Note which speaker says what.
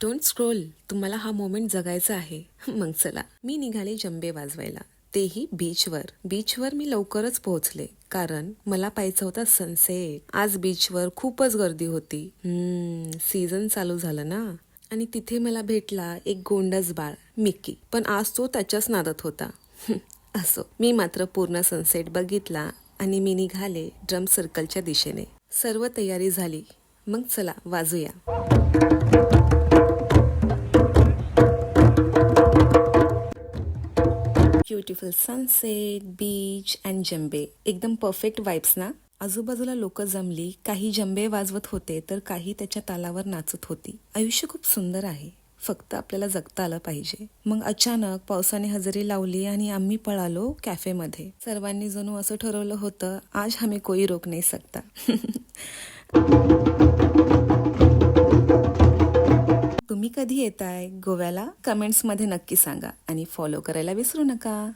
Speaker 1: Don't scroll, तुम्हाला हा moment जगायचा आहे. मग चला, मी निघाले जंबे वाजवायला, तेही बीचवर मी लवकरच पोहोचले कारण मला पाहायचा होता सनसेट. आज बीचवर खूपच गर्दी होती. सीझन चालू झालं ना. आणि तिथे मला भेटला एक गोंडस बाळ मिक्की, पण आज तो त्याच्याच नादात होता. असो, मी मात्र पूर्ण सनसेट बघितला आणि मी निघाले ड्रम सर्कलच्या दिशेने. सर्व तयारी झाली, मग चला वाजूया. Beautiful sunset, beach and Jambey, एकदम परफेक्ट वाइब्स ना. आजूबाजूला लोक जमली, काही जंबे वाजवत होते तर काही त्याच्या तालावर नाचत होती. आयुष्य खूप सुंदर आहे, फक्त आपल्याला जगता आलं पाहिजे. मग अचानक पावसाने हजेरी लावली आणि आम्ही पळालो कॅफेमध्ये. सर्वांनी जणू असं ठरवलं होतं, आज हमें कोई रोक नाही सकता. तुम्ही कधी येताय गोव्याला? कमेंट्स मध्ये नक्की सांगा आणि फॉलो करायला विसरू नका.